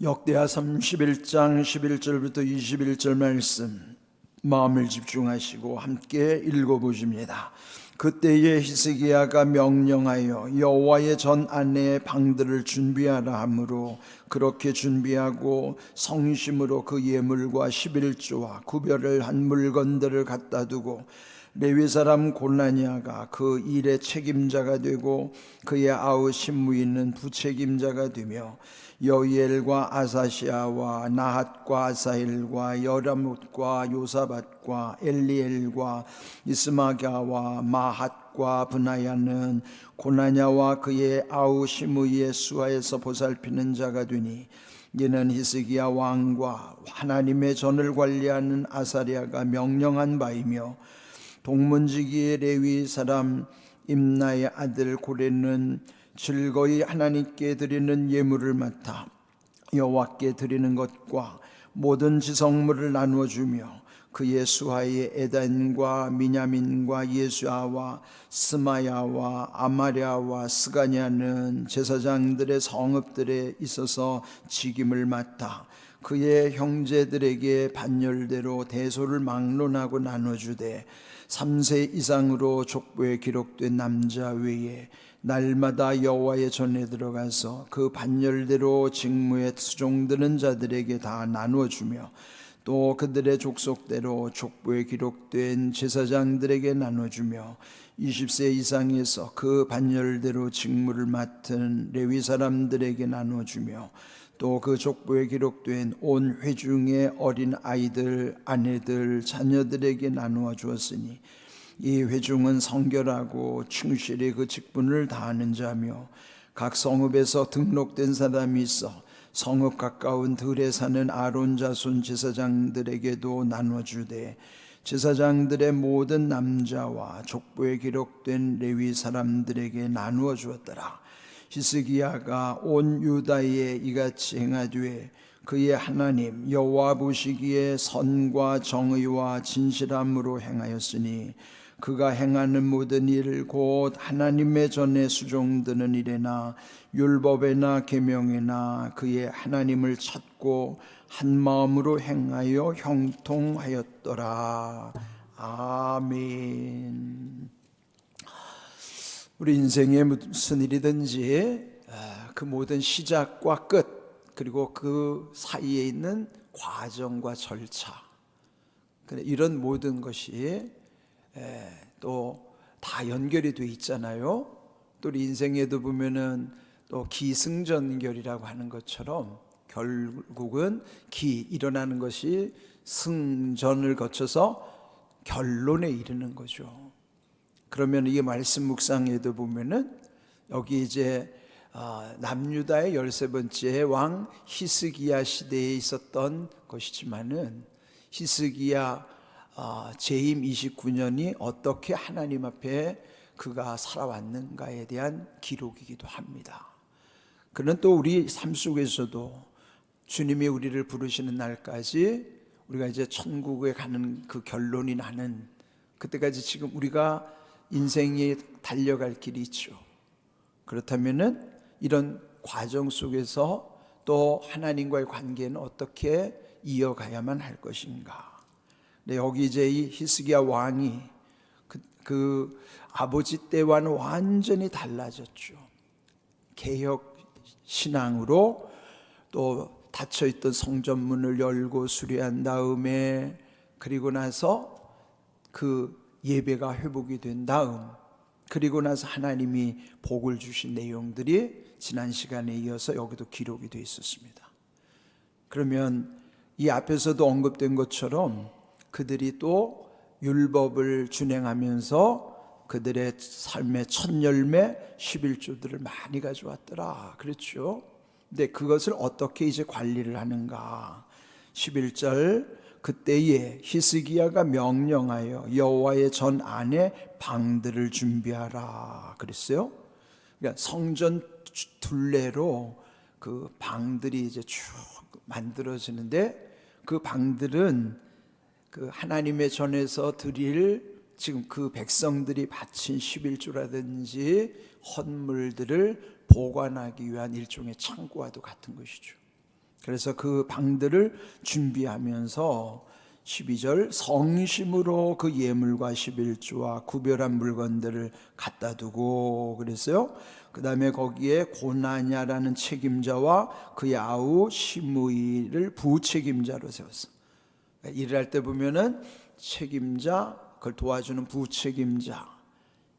역대하 31장 11절부터 21절 말씀 마음을 집중하시고 함께 읽어보십니다. 그때에 히스기야가 명령하여 여호와의 전 안에 방들을 준비하라 하므로 그렇게 준비하고 성심으로 그 예물과 11조와 구별을 한 물건들을 갖다 두고 레위 사람 고나냐가 그 일의 책임자가 되고 그의 아우 신무이는 부책임자가 되며 여이엘과 아사시아와 나핫과 아사엘과 여라뭇과 요사밧과 엘리엘과 이스마갸와 마핫과 브나야는 고나냐와 그의 아우 시므이의 수하에서 보살피는 자가 되니 이는 히스기야 왕과 하나님의 전을 관리하는 아사랴가 명령한 바이며 동문지기의 레위 사람 임나의 아들 고레는 즐거이 하나님께 드리는 예물을 맡아 여호와께 드리는 것과 모든 지성물을 나누어 주며 그의 수하의 에단과 미냐민과 예수아와 스마야와 아마랴와 스가냐는 제사장들의 성읍들에 있어서 직임을 맡아 그의 형제들에게 반열대로 대소를 막론하고 나눠주되 3세 이상으로 족보에 기록된 남자 외에 날마다 여호와의 전에 들어가서 그 반열대로 직무에 수종드는 자들에게 다 나누어주며 또 그들의 족속대로 족보에 기록된 제사장들에게 나눠주며 20세 이상에서 그 반열대로 직무를 맡은 레위 사람들에게 나눠주며 또 그 족보에 기록된 온 회중의 어린 아이들, 아내들, 자녀들에게 나누어 주었으니 이 회중은 성결하고 충실히 그 직분을 다하는 자며 각 성읍에서 등록된 사람이 있어 성읍 가까운 들에 사는 아론 자손 제사장들에게도 나누어 주되 제사장들의 모든 남자와 족보에 기록된 레위 사람들에게 나누어 주었더라. 히스기야가 온 유다에 이같이 행하되 그의 하나님 여호와 보시기에 선과 정의와 진실함으로 행하였으니 그가 행하는 모든 일 곧 하나님의 전에 수종드는 일에나 율법에나 계명에나 그의 하나님을 찾고 한 마음으로 행하여 형통하였더라. 아멘. 우리 인생에 무슨 일이든지 그 모든 시작과 끝 그리고 그 사이에 있는 과정과 절차 이런 모든 것이 또 다 연결이 돼 있잖아요. 또 우리 인생에도 보면은 또 기승전결이라고 하는 것처럼 결국은 일어나는 것이 승전을 거쳐서 결론에 이르는 거죠. 그러면 이 말씀 묵상에도 보면은 여기 이제 남유다의 13번째 왕 히스기야 시대에 있었던 것이지만은 히스기야 재임 29년이 어떻게 하나님 앞에 그가 살아왔는가에 대한 기록이기도 합니다. 그는 또 우리 삶 속에서도 주님이 우리를 부르시는 날까지 우리가 이제 천국에 가는 그 결론이 나는 그때까지 지금 우리가 인생이 달려갈 길이 있죠. 그렇다면은 이런 과정 속에서 또 하나님과의 관계는 어떻게 이어가야만 할 것인가? 여기 이제 이 히스기야 왕이 그 아버지 때와는 완전히 달라졌죠. 개혁 신앙으로 또 닫혀있던 성전문을 열고 수리한 다음에 그리고 나서 그 예배가 회복이 된 다음 그리고 나서 하나님이 복을 주신 내용들이 지난 시간에 이어서 여기도 기록이 되어 있었습니다. 그러면 이 앞에서도 언급된 것처럼 그들이 또 율법을 준행하면서 그들의 삶의 첫 열매 11조들을 많이 가져왔더라 그랬죠. 근데 그것을 어떻게 이제 관리를 하는가? 11절 그때에 히스기야가 명령하여 여호와의 전 안에 방들을 준비하라 그랬어요. 그러니까 성전 둘레로 그 방들이 이제 쭉 만들어지는데 그 방들은 그 하나님의 전에서 드릴 지금 그 백성들이 바친 11조라든지 헌물들을 보관하기 위한 일종의 창고와도 같은 것이죠. 그래서 그 방들을 준비하면서 12절 성심으로 그 예물과 11조와 구별한 물건들을 갖다 두고 그랬어요. 그 다음에 거기에 고나냐라는 책임자와 그의 아우 시므이를 부책임자로 세웠어. 일을 할 때 보면은 책임자, 그걸 도와주는 부책임자,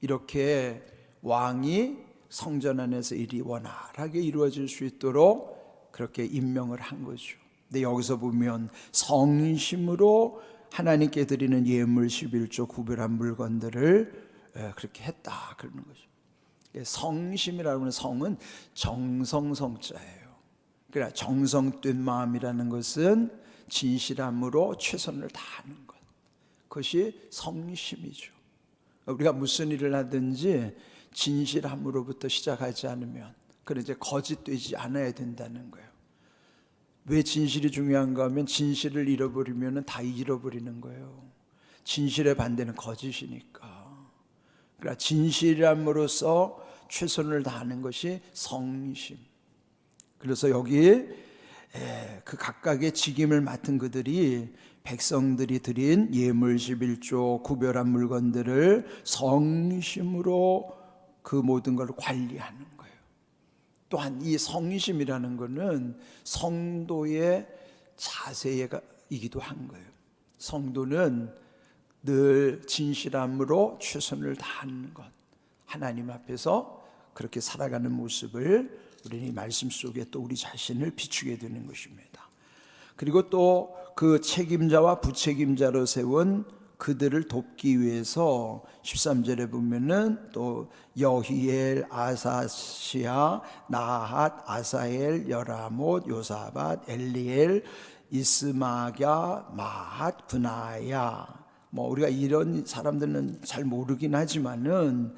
이렇게 왕이 성전 안에서 일이 원활하게 이루어질 수 있도록 그렇게 임명을 한 거죠. 근데 여기서 보면 성심으로 하나님께 드리는 예물 11조 구별한 물건들을 그렇게 했다 그러는 거죠. 성심이라고 하는 성은 정성성자예요. 그러니까 정성된 마음이라는 것은 진실함으로 최선을 다하는 것, 그것이 성심이죠. 우리가 무슨 일을 하든지 진실함으로부터 시작하지 않으면 그건 이제 거짓되지 않아야 된다는 거예요. 왜 진실이 중요한가 하면 진실을 잃어버리면 다 잃어버리는 거예요. 진실의 반대는 거짓이니까. 그러니까 진실함으로써 최선을 다하는 것이 성심. 그래서 여기 그 각각의 직임을 맡은 그들이 백성들이 드린 예물 11조 구별한 물건들을 성심으로 그 모든 걸 관리하는 거예요. 또한 이 성심이라는 것은 성도의 자세이기도 한 거예요. 성도는 늘 진실함으로 최선을 다하는 것, 하나님 앞에서 그렇게 살아가는 모습을 우리는 이 말씀 속에 또 우리 자신을 비추게 되는 것입니다. 그리고 또 그 책임자와 부책임자로 세운 그들을 돕기 위해서 13절에 보면은 또 여히엘, 아사시아, 나핫, 아사엘, 여라못, 요사밧, 엘리엘, 이스마랴, 마핫, 브나야. 우리가 이런 사람들은 잘 모르긴 하지만은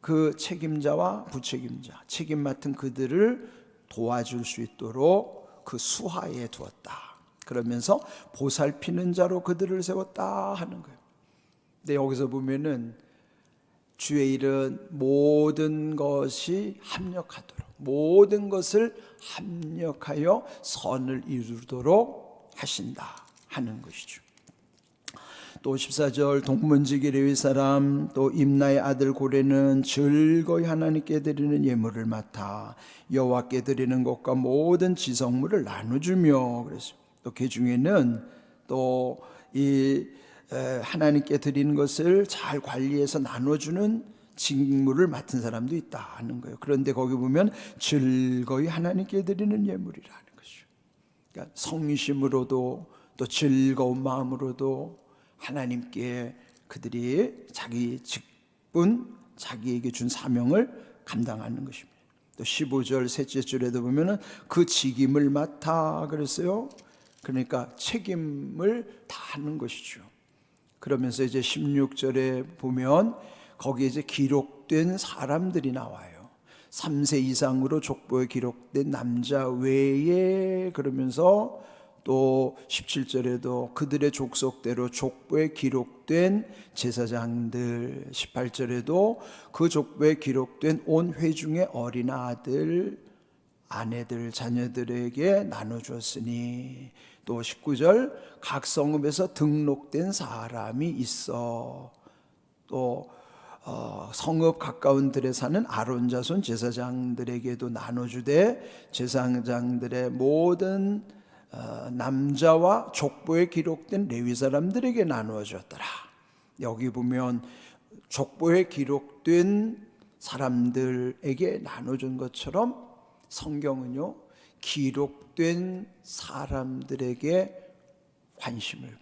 그 책임자와 부책임자, 책임 맡은 그들을 도와줄 수 있도록 그 수하에 두었다. 그러면서 보살피는 자로 그들을 세웠다 하는 거예요. 근데 여기서 보면은 주의 일은 모든 것이 합력하도록, 모든 것을 합력하여 선을 이루도록 하신다 하는 것이죠. 또 14절 동문지기 레위 사람 또 임나의 아들 고레는 즐거이 하나님께 드리는 예물을 맡아 여호와께 드리는 것과 모든 지성물을 나눠주며 그랬어요. 또 그 중에는 또 이 하나님께 드리는 것을 잘 관리해서 나눠주는 직무를 맡은 사람도 있다 하는 거예요. 그런데 거기 보면 즐거이 하나님께 드리는 예물이라는 것이죠. 그러니까 성심으로도 또 즐거운 마음으로도 하나님께 그들이 자기 직분, 자기에게 준 사명을 감당하는 것입니다. 또 15절 셋째 줄에도 보면은 그 직임을 맡아 그랬어요. 그러니까 책임을 다하는 것이죠. 그러면서 이제 16절에 보면 거기에 이제 기록된 사람들이 나와요. 3세 이상으로 족보에 기록된 남자 외에 그러면서 또 17절에도 그들의 족속대로 족보에 기록된 제사장들, 18절에도 그 족보에 기록된 온 회중의 어린 아들, 아내들, 자녀들에게 나눠주었으니 또 19절 각 성읍에서 등록된 사람이 있어 또 성읍 가까운 들에 사는 아론 자손 제사장들에게도 나눠주되 제사장들의 모든 남자와 족보에 기록된 레위 사람들에게 나누어 주었더라. 여기 보면 족보에 기록된 사람들에게 나눠준 것처럼 성경은요 기록된 사람들에게 관심을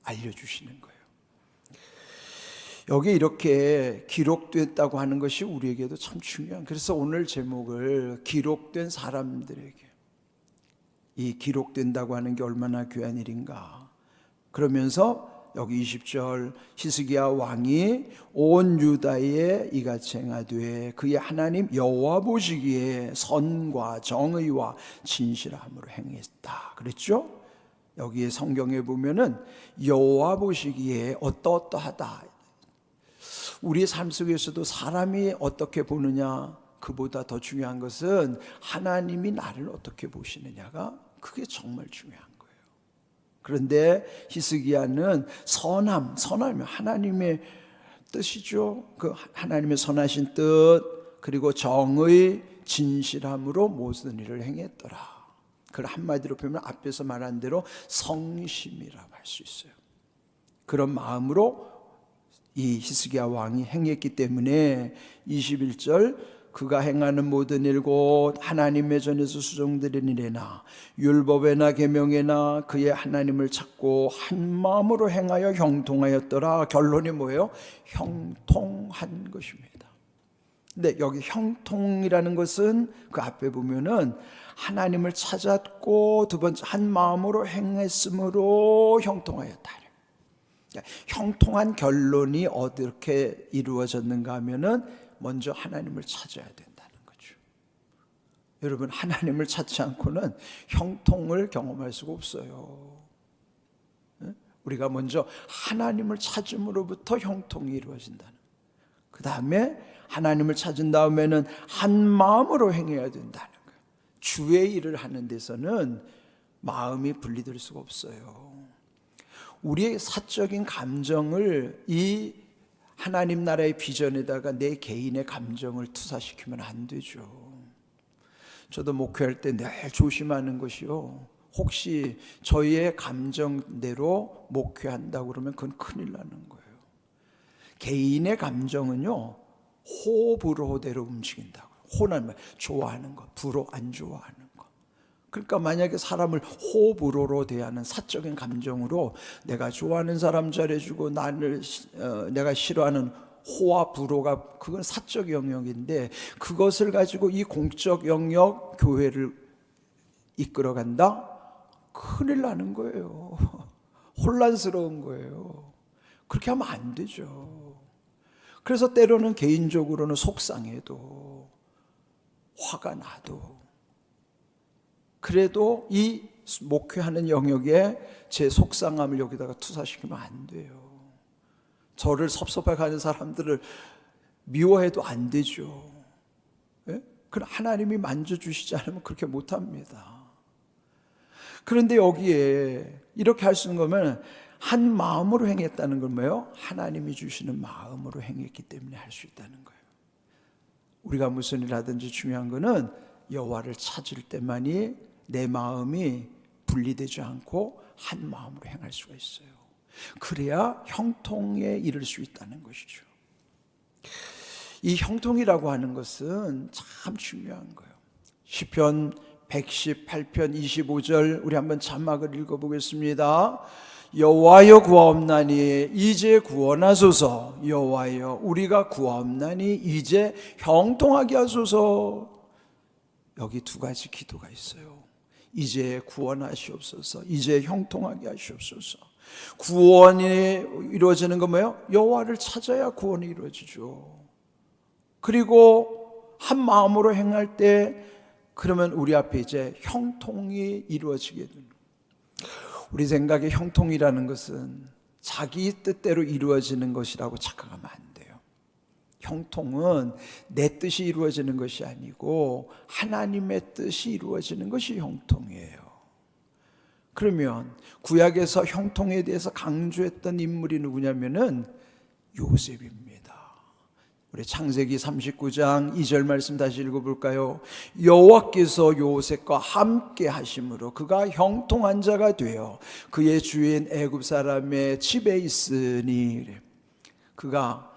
알려주시는 거예요. 여기 이렇게 기록됐다고 하는 것이 우리에게도 참 중요한, 그래서 오늘 제목을 기록된 사람들에게, 이 기록된다고 하는 게 얼마나 귀한 일인가. 그러면서 여기 20절 히스기야 왕이 온 유다에 이같이 행하되 그의 하나님 여호와 보시기에 선과 정의와 진실함으로 행했다 그랬죠. 여기에 성경에 보면은 여호와 보시기에 어떠하다. 우리의 삶 속에서도 사람이 어떻게 보느냐, 그보다 더 중요한 것은 하나님이 나를 어떻게 보시느냐가 그게 정말 중요한 거예요. 그런데 히스기야는 선함이 하나님의 뜻이죠. 그 하나님의 선하신 뜻 그리고 정의 진실함으로 모든 일을 행했더라. 그걸 한마디로 표현하면 앞에서 말한 대로 성심이라고 할 수 있어요. 그런 마음으로 이 히스기야 왕이 행했기 때문에 21절 그가 행하는 모든 일 곧 하나님의 전에서 수종드린 일에나 율법에나 계명에나 그의 하나님을 찾고 한 마음으로 행하여 형통하였더라. 결론이 뭐예요? 형통한 것입니다. 근데 여기 형통이라는 것은 그 앞에 보면은 하나님을 찾았고 두 번째 한 마음으로 행했으므로 형통하였다. 형통한 결론이 어떻게 이루어졌는가 하면은 먼저 하나님을 찾아야 된다는 거죠. 여러분, 하나님을 찾지 않고는 형통을 경험할 수가 없어요. 우리가 먼저 하나님을 찾음으로부터 형통이 이루어진다는. 그 다음에 하나님을 찾은 다음에는 한 마음으로 행해야 된다는 거예요. 주의 일을 하는 데서는 마음이 분리될 수가 없어요. 우리의 사적인 감정을 이 하나님 나라의 비전에다가 내 개인의 감정을 투사시키면 안 되죠. 저도 목회할 때 늘 조심하는 것이요, 혹시 저희의 감정대로 목회한다고 그러면 그건 큰일 나는 거예요. 개인의 감정은요, 호불호대로 움직인다고요. 호는 좋아하는 것, 불호 안 좋아하는 것. 그러니까 만약에 사람을 호불호로 대하는 사적인 감정으로 내가 좋아하는 사람 잘해주고 내가 싫어하는 호와 불호가, 그건 사적 영역인데 그것을 가지고 이 공적 영역 교회를 이끌어간다? 큰일 나는 거예요. 혼란스러운 거예요. 그렇게 하면 안 되죠. 그래서 때로는 개인적으로는 속상해도 화가 나도 그래도 이 목회하는 영역에 제 속상함을 여기다가 투사시키면 안 돼요. 저를 섭섭하게 하는 사람들을 미워해도 안 되죠. 예? 그럼 하나님이 만져주시지 않으면 그렇게 못합니다. 그런데 여기에 이렇게 할 수 있는 거면 한 마음으로 행했다는 건 뭐예요? 하나님이 주시는 마음으로 행했기 때문에 할 수 있다는 거예요. 우리가 무슨 일 하든지 중요한 거는 여호와를 찾을 때만이 내 마음이 분리되지 않고 한 마음으로 행할 수가 있어요. 그래야 형통에 이를 수 있다는 것이죠. 이 형통이라고 하는 것은 참 중요한 거예요. 시편 118편 25절 우리 한번 자막을 읽어보겠습니다. 여호와여 구하옵나니 이제 구원하소서. 여호와여 우리가 구하옵나니 이제 형통하게 하소서. 여기 두 가지 기도가 있어요. 이제 구원하시옵소서. 이제 형통하게 하시옵소서. 구원이 이루어지는 건 뭐예요? 여호와를 찾아야 구원이 이루어지죠. 그리고 한 마음으로 행할 때 그러면 우리 앞에 이제 형통이 이루어지게 됩니다. 우리 생각에 형통이라는 것은 자기 뜻대로 이루어지는 것이라고 착각하면 안 돼요. 형통은 내 뜻이 이루어지는 것이 아니고 하나님의 뜻이 이루어지는 것이 형통이에요. 그러면 구약에서 형통에 대해서 강조했던 인물이 누구냐면은 요셉입니다. 우리 창세기 39장 2절 말씀 다시 읽어볼까요? 여호와께서 요셉과 함께 하심으로 그가 형통한 자가 되어 그의 주인 애굽 사람의 집에 있으니, 그가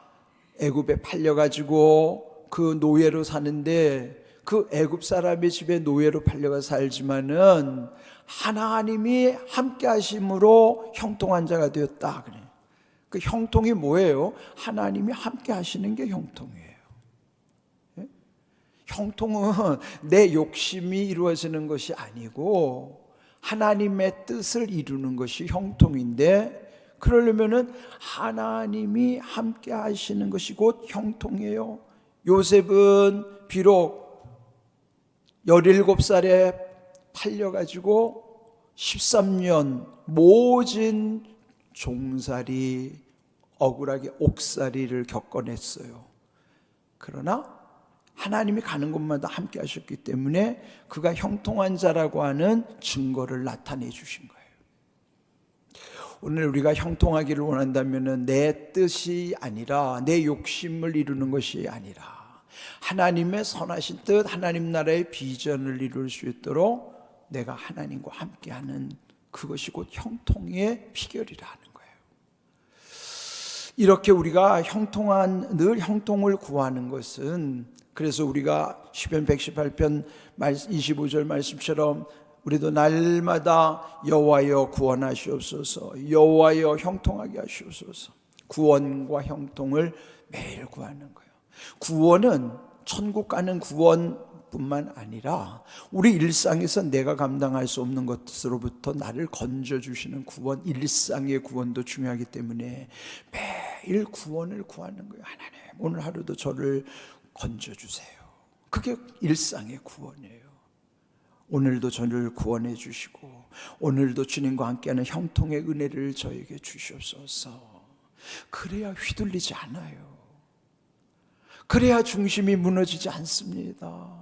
애굽에 팔려가지고 그 노예로 사는데 그 애굽 사람의 집에 노예로 팔려가 살지만은 하나님이 함께 하심으로 형통한 자가 되었다. 그래. 그 형통이 뭐예요? 하나님이 함께 하시는 게 형통이에요. 예? 형통은 내 욕심이 이루어지는 것이 아니고 하나님의 뜻을 이루는 것이 형통인데, 그러려면은 하나님이 함께 하시는 것이 곧 형통이에요. 요셉은 비록 17살에 팔려가지고 13년 모진 종살이, 억울하게 옥살이를 겪어냈어요. 그러나 하나님이 가는 곳마다 함께 하셨기 때문에 그가 형통한 자라고 하는 증거를 나타내 주신 거예요. 오늘 우리가 형통하기를 원한다면 내 뜻이 아니라 내 욕심을 이루는 것이 아니라 하나님의 선하신 뜻, 하나님 나라의 비전을 이룰 수 있도록 내가 하나님과 함께하는 그것이 곧 형통의 비결이라는 거예요. 이렇게 우리가 늘 형통을 구하는 것은, 그래서 우리가 시편 118편 25절 말씀처럼 우리도 날마다 여호와여 구원하시옵소서, 여호와여 형통하게 하시옵소서, 구원과 형통을 매일 구하는 거예요. 구원은 천국 가는 구원뿐만 아니라 우리 일상에서 내가 감당할 수 없는 것으로부터 나를 건져주시는 구원, 일상의 구원도 중요하기 때문에 매일 구원을 구하는 거예요. 하나님, 오늘 하루도 저를 건져주세요. 그게 일상의 구원이에요. 오늘도 저를 구원해 주시고 오늘도 주님과 함께하는 형통의 은혜를 저에게 주시옵소서. 그래야 휘둘리지 않아요. 그래야 중심이 무너지지 않습니다.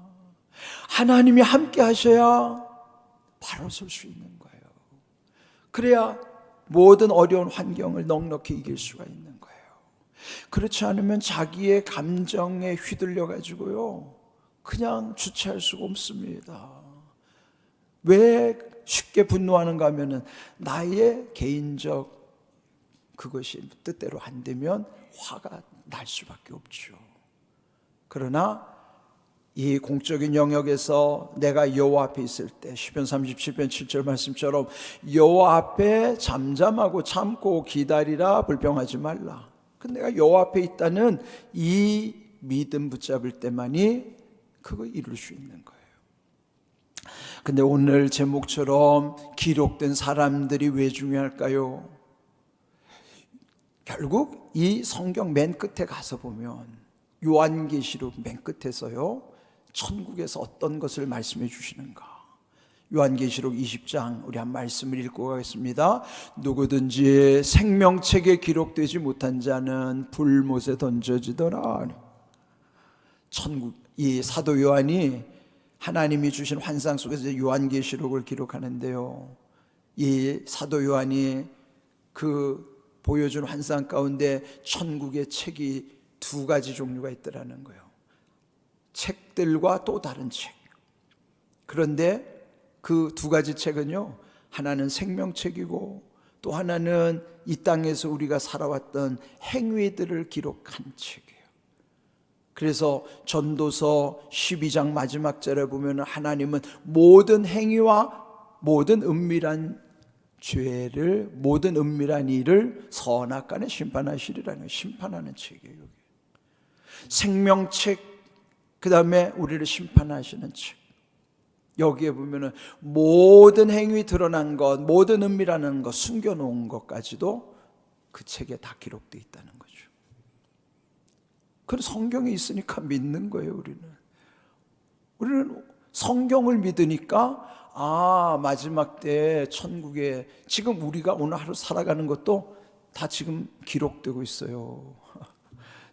하나님이 함께 하셔야 바로 설 수 있는 거예요. 그래야 모든 어려운 환경을 넉넉히 이길 수가 있는 거예요. 그렇지 않으면 자기의 감정에 휘둘려 가지고요 그냥 주체할 수가 없습니다. 왜 쉽게 분노하는가 하면은 나의 개인적 그것이 뜻대로 안 되면 화가 날 수밖에 없죠. 그러나 이 공적인 영역에서 내가 여호와 앞에 있을 때 시편 37편 7절 말씀처럼 여호와 앞에 잠잠하고 참고 기다리라, 불평하지 말라. 근데 내가 여호와 앞에 있다는 이 믿음 붙잡을 때만이 그거 이룰 수 있는 거예요. 근데 오늘 제목처럼 기록된 사람들이 왜 중요할까요? 결국 이 성경 맨 끝에 가서 보면 요한계시록 맨 끝에서요 천국에서 어떤 것을 말씀해 주시는가. 요한계시록 20장 우리 한 말씀을 읽고 가겠습니다. 누구든지 생명책에 기록되지 못한 자는 불못에 던져지더라. 천국, 이 사도 요한이 하나님이 주신 환상 속에서 요한계시록을 기록하는데요, 이 사도 요한이 그 보여준 환상 가운데 천국의 책이 두 가지 종류가 있더라는 거예요. 책들과 또 다른 책. 그런데 그 두 가지 책은요, 하나는 생명책이고 또 하나는 이 땅에서 우리가 살아왔던 행위들을 기록한 책이에요. 그래서 전도서 12장 마지막 절에 보면 하나님은 모든 행위와 모든 은밀한 죄를, 모든 은밀한 일을 선악간에 심판하시리라는, 심판하는 책이에요. 생명책, 그 다음에 우리를 심판하시는 책. 여기에 보면은 모든 행위 드러난 것, 모든 은밀한 것, 숨겨놓은 것까지도 그 책에 다 기록되어 있다는 거죠. 그런 성경에 있으니까 믿는 거예요. 우리는 성경을 믿으니까 마지막 때 천국에 지금 우리가 오늘 하루 살아가는 것도 다 지금 기록되고 있어요.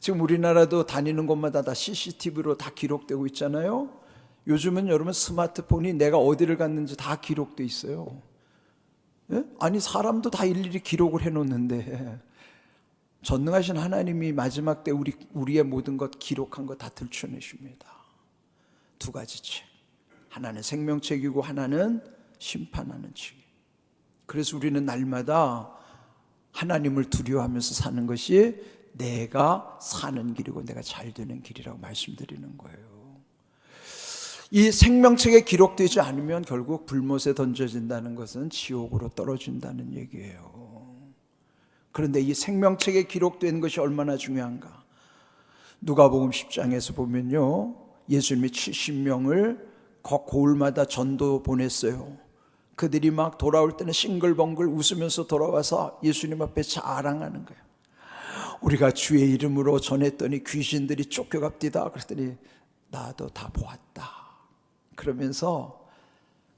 지금 우리나라도 다니는 곳마다 다 CCTV로 다 기록되고 있잖아요. 요즘은 여러분 스마트폰이 내가 어디를 갔는지 다 기록돼 있어요. 예? 아니 사람도 다 일일이 기록을 해놓는데 전능하신 하나님이 마지막 때 우리의 모든 것 기록한 거 다 들춰내십니다. 두 가지 책, 하나는 생명책이고 하나는 심판하는 책. 그래서 우리는 날마다 하나님을 두려워하면서 사는 것이 내가 사는 길이고 내가 잘 되는 길이라고 말씀드리는 거예요. 이 생명책에 기록되지 않으면 결국 불못에 던져진다는 것은 지옥으로 떨어진다는 얘기예요. 그런데 이 생명책에 기록된 것이 얼마나 중요한가. 누가복음 10장에서 보면요, 예수님이 70명을 고을마다 전도 보냈어요. 그들이 막 돌아올 때는 싱글벙글 웃으면서 돌아와서 예수님 앞에 자랑하는 거예요. 우리가 주의 이름으로 전했더니 귀신들이 쫓겨갑디다. 그랬더니 나도 다 보았다. 그러면서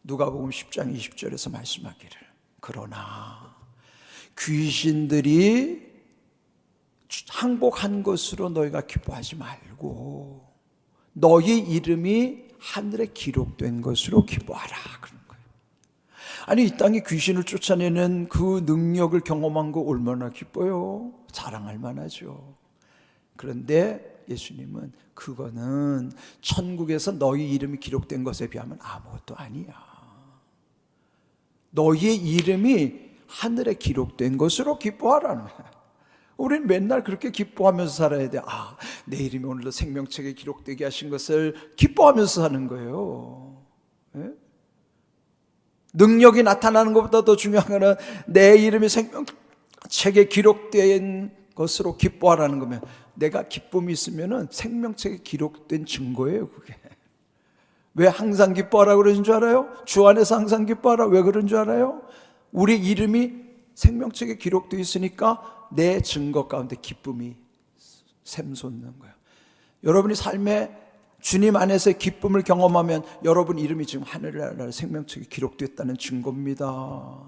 누가복음 10장 20절에서 말씀하기를, 그러나 귀신들이 항복한 것으로 너희가 기뻐하지 말고 너희 이름이 하늘에 기록된 것으로 기뻐하라 그런 거예요. 아니 이 땅에 귀신을 쫓아내는 그 능력을 경험한 거 얼마나 기뻐요. 자랑할 만하죠. 그런데 예수님은 그거는 천국에서 너희 이름이 기록된 것에 비하면 아무것도 아니야. 너희의 이름이 하늘에 기록된 것으로 기뻐하라는 거야. 우리는 맨날 그렇게 기뻐하면서 살아야 돼. 아, 내 이름이 오늘도 생명책에 기록되게 하신 것을 기뻐하면서 사는 거예요. 네? 능력이 나타나는 것보다 더 중요한 것은 내 이름이 생명책에 기록된 것으로 기뻐하라는 거면, 내가 기쁨이 있으면 생명책에 기록된 증거예요 그게. 왜 항상 기뻐하라고 그러는 줄 알아요? 주 안에서 항상 기뻐하라. 왜 그런 줄 알아요? 우리 이름이 생명책에 기록되어 있으니까 내 증거 가운데 기쁨이 샘솟는 거예요. 여러분이 삶에 주님 안에서의 기쁨을 경험하면 여러분 이름이 지금 하늘나라 생명책에 기록됐다는 증거입니다.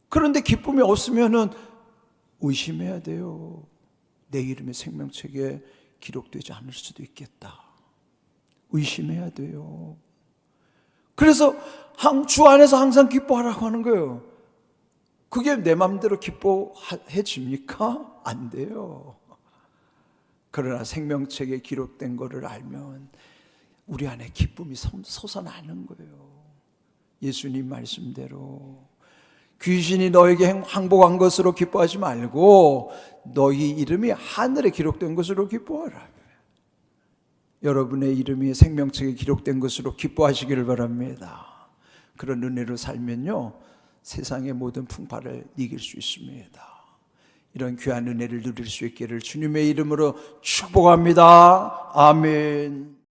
그런데 기쁨이 없으면은 의심해야 돼요. 내 이름이 생명책에 기록되지 않을 수도 있겠다. 의심해야 돼요. 그래서 주 안에서 항상 기뻐하라고 하는 거예요. 그게 내 마음대로 기뻐해집니까? 안 돼요. 그러나 생명책에 기록된 것을 알면 우리 안에 기쁨이 솟아나는 거예요. 예수님 말씀대로 귀신이 너에게 항복한 것으로 기뻐하지 말고 너희 이름이 하늘에 기록된 것으로 기뻐하라. 여러분의 이름이 생명책에 기록된 것으로 기뻐하시기를 바랍니다. 그런 은혜로 살면요, 세상의 모든 풍파를 이길 수 있습니다. 이런 귀한 은혜를 누릴 수 있기를 주님의 이름으로 축복합니다. 아멘.